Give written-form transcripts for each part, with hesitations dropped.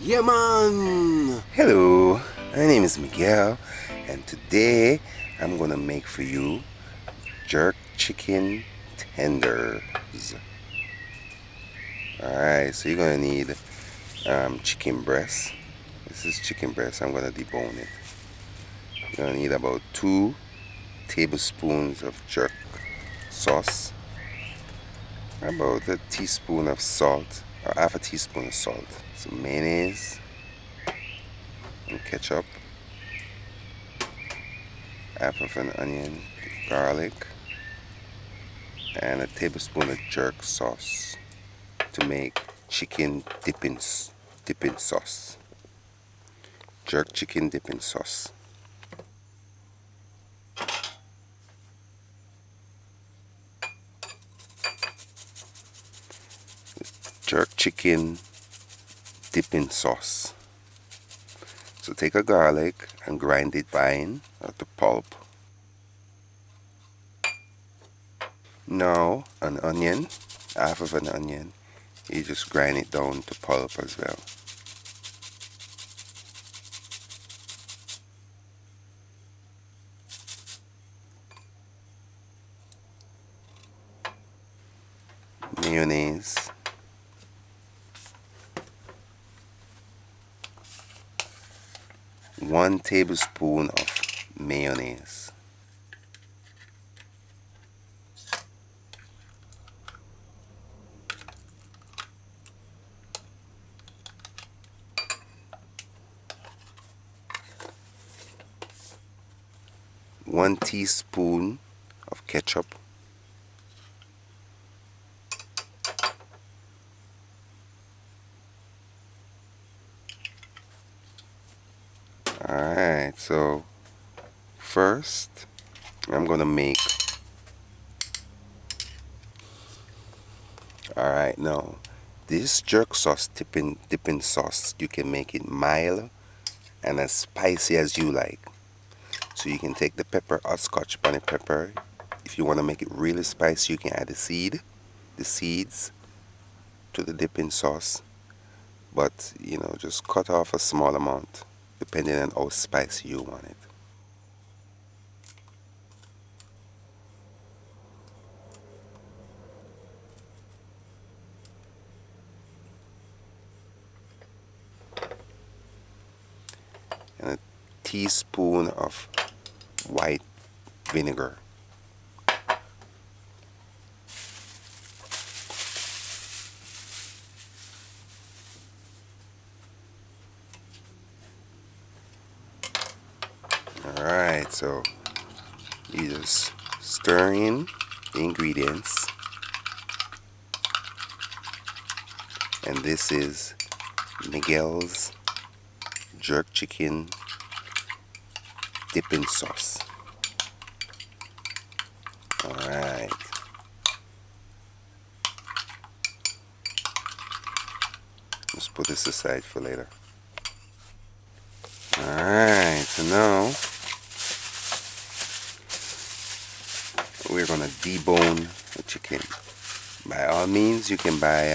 Yeah, man! Hello, my name is Miguel, and today I'm gonna make for you jerk chicken tenders. Alright, so you're gonna need chicken breast. This is chicken breast, I'm gonna debone it. You're gonna need about 2 tablespoons of jerk sauce, about a teaspoon of salt, or half a teaspoon of salt, some mayonnaise and ketchup, half of an onion, garlic, and a tablespoon of jerk sauce to make chicken dipping sauce. Jerk chicken dipping sauce. Jerk chicken dipping sauce. So take a garlic and grind it fine at the pulp. Now an onion, half of an onion, you just grind it down to pulp as well. Mayonnaise, 1 tablespoon of mayonnaise. One teaspoon of ketchup. Alright, so first I'm gonna make. Alright, now this jerk sauce dipping sauce, you can make it mild and as spicy as you like. So you can take the pepper, or scotch bonnet pepper. If you want to make it really spicy, you can add the seeds to the dipping sauce. But just cut off a small amount depending on how spicy you want it. And a teaspoon of white vinegar. Alright, so you just stir in the ingredients. And this is Miquel'S jerk chicken dipping sauce. Alright. Let's put this aside for later. Alright, so now we're gonna debone the chicken. By all means, you can buy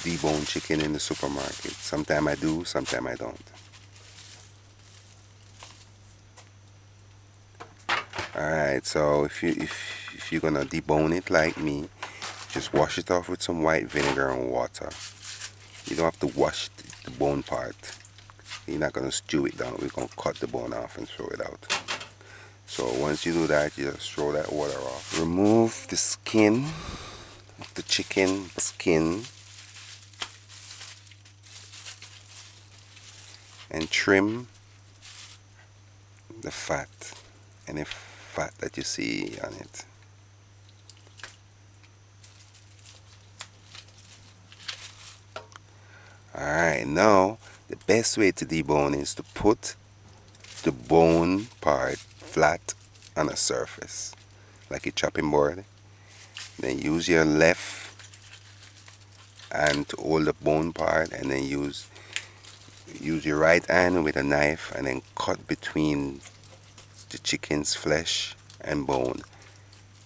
deboned chicken in the supermarket. Sometimes I do, sometimes I don't. Alright, so if you're gonna debone it like me, just wash it off with some white vinegar and water. You don't have to wash the bone part. You're not gonna stew it down. We're gonna cut the bone off and throw it out. So once you do that, you just throw that water off. Remove the skin of the chicken skin and trim the fat, any fat that you see on it. Alright, now the best way to debone is to put the bone part flat on a surface, like a chopping board. Then use your left hand to hold the bone part, and then use your right hand with a knife and then cut between the chicken's flesh and bone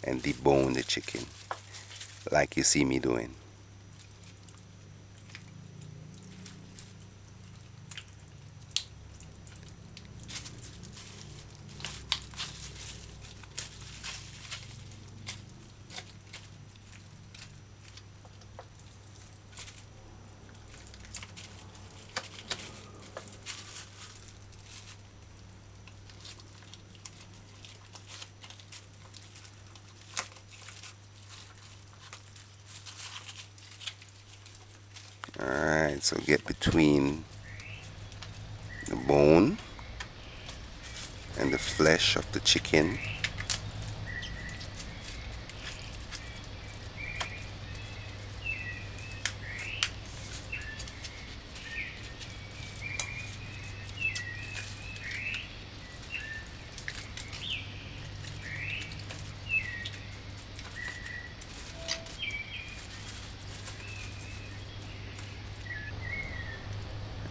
and debone the chicken like you see me doing. Alright, so get between the bone and the flesh of the chicken.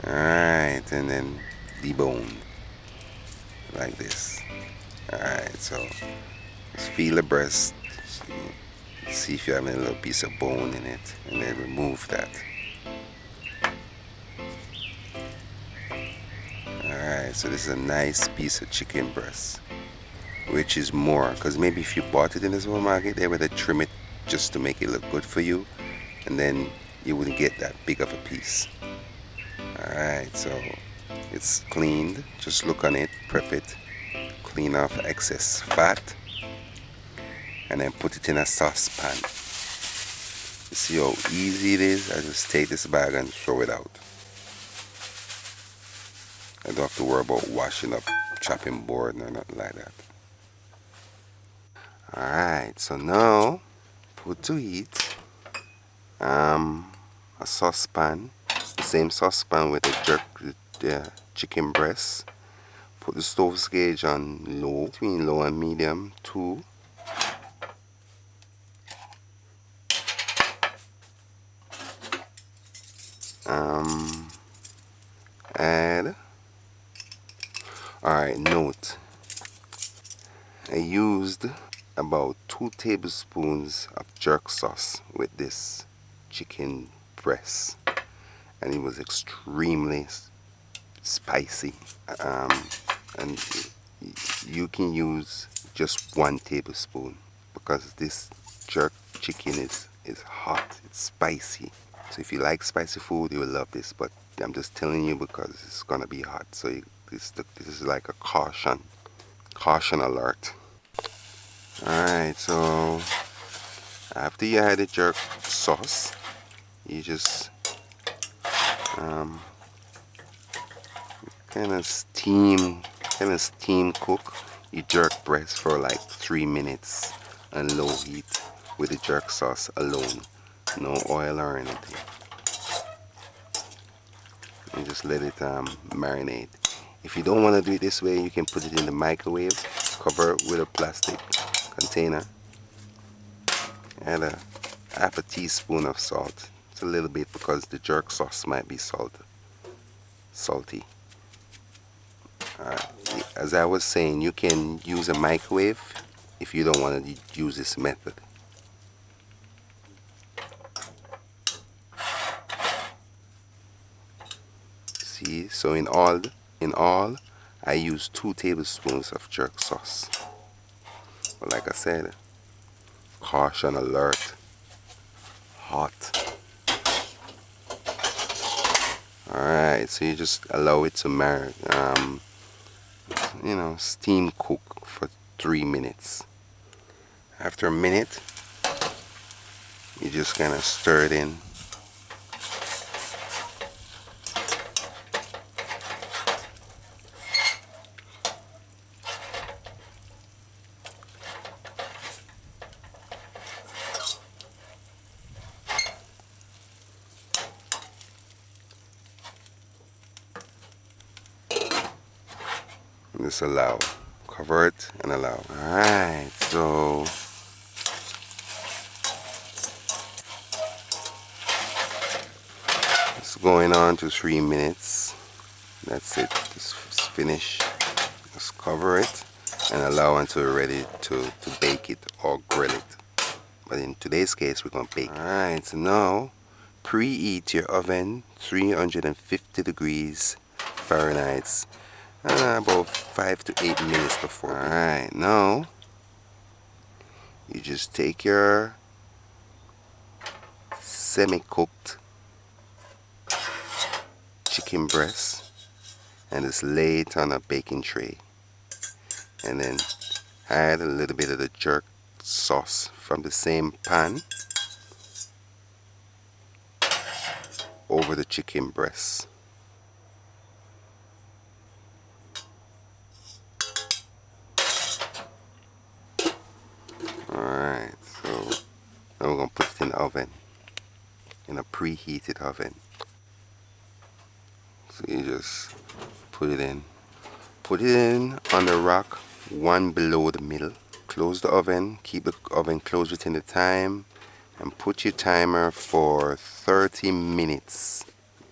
Alright, and then debone like this. Alright, so just feel the breast, see if you have a little piece of bone in it, and then remove that. Alright, so this is a nice piece of chicken breast, which is more, because maybe if you bought it in the supermarket, they would have trimmed it just to make it look good for you, and then you wouldn't get that big of a piece. Alright, so it's cleaned. Just look on it, prep it, clean off excess fat, and then put it in a saucepan. You see how easy it is? I just take this bag and throw it out. I don't have to worry about washing up chopping board or nothing like that. Alright, so now put to heat a saucepan, the same saucepan with the chicken breast. Put the stove gauge on low, between low and medium, 2. Add. Alright, note, I used about 2 tablespoons of jerk sauce with this chicken breast, and it was extremely spicy. And you can use just 1 tablespoon because this jerk chicken is hot, it's spicy. So if you like spicy food, you will love this, but I'm just telling you because it's gonna be hot. So this is like a caution alert. Alright, so after you add the jerk sauce, you just kind of steam cook your jerk breast for like 3 minutes on low heat with the jerk sauce alone, no oil or anything. And just let it marinate. If you don't want to do it this way, you can put it in the microwave, cover it with a plastic container, add a half a teaspoon of salt. It's a little bit because the jerk sauce might be salty. As I was saying, you can use a microwave if you don't want to use this method. See, so in all, I use 2 tablespoons of jerk sauce. But like I said, caution alert, hot. Alright, so you just allow it to marinate, steam cook for 3 minutes. After a minute, you just kind of stir it in. Just allow, cover it and allow. Alright, so it's going on to 3 minutes. That's it, just finish. Just cover it and allow until you're ready to bake it or grill it. But in today's case, we're going to bake it. Alright, so now preheat your oven 350 degrees Fahrenheit. About 5 to 8 minutes before. Alright, now you just take your semi-cooked chicken breast and just lay it on a baking tray, and then add a little bit of the jerk sauce from the same pan, over the chicken breast. Alright, so now we're going to put it in the oven, in a preheated oven. So you just put it in. Put it in on the rack, one below the middle. Close the oven, keep the oven closed within the time, and put your timer for 30 minutes.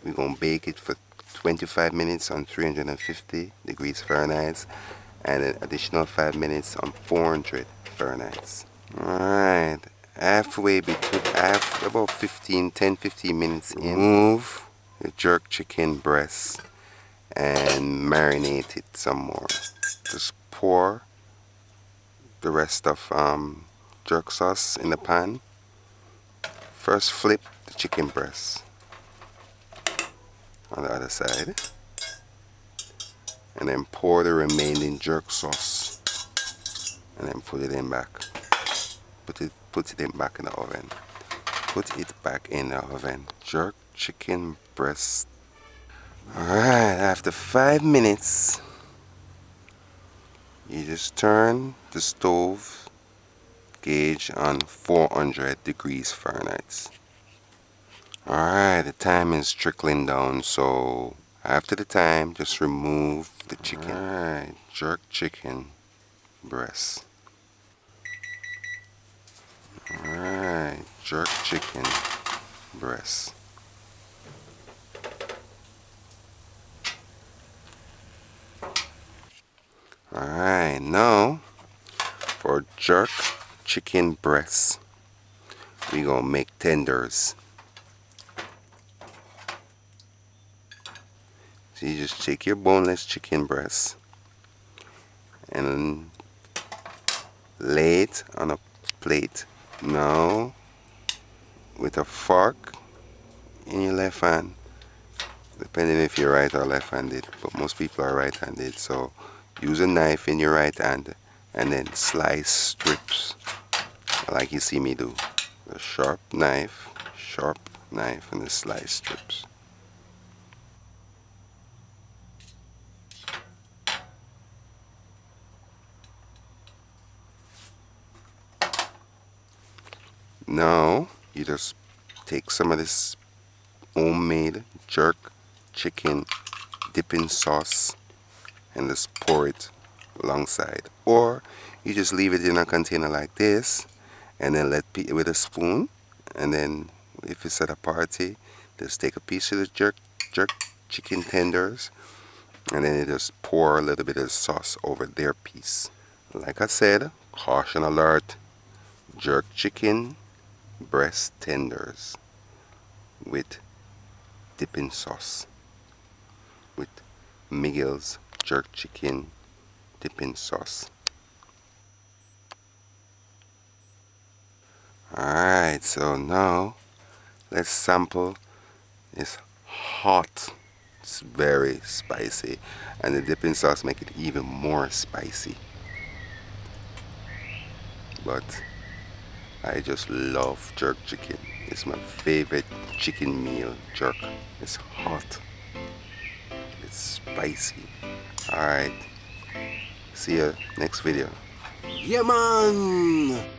We're going to bake it for 25 minutes on 350 degrees Fahrenheit and an additional 5 minutes on 400 Fahrenheit. Alright, halfway between, about 10-15 minutes in, remove the jerk chicken breast and marinate it some more. Just pour the rest of jerk sauce in the pan. First flip the chicken breast on the other side, and then pour the remaining jerk sauce, and then put it in back. Put it in back in the oven. Put it back in the oven. Jerk chicken breast. Alright, after 5 minutes, you just turn the stove gauge on 400 degrees Fahrenheit. Alright, the time is trickling down, so after the time, just remove the chicken. Alright, jerk chicken breast. Alright, jerk chicken breast. Alright, now for jerk chicken breast, we're gonna make tenders. So you just take your boneless chicken breast and lay it on a plate. Now, with a fork in your left hand, depending if you're right or left-handed, but most people are right-handed, so use a knife in your right hand and then slice strips like you see me do. A sharp knife, and then slice strips. Now you just take some of this homemade jerk chicken dipping sauce and just pour it alongside, or you just leave it in a container like this and then let with a spoon, and then if it's at a party, just take a piece of the jerk chicken tenders and then you just pour a little bit of sauce over their piece. Like I said, caution alert, jerk chicken breast tenders with dipping sauce, with Miquel'S jerk chicken dipping sauce. Alright, so now let's sample. It's hot, it's very spicy, and the dipping sauce make it even more spicy. But I just love jerk chicken. It's my favorite chicken meal, jerk. It's hot, it's spicy. Alright, see ya next video. Yeah, man!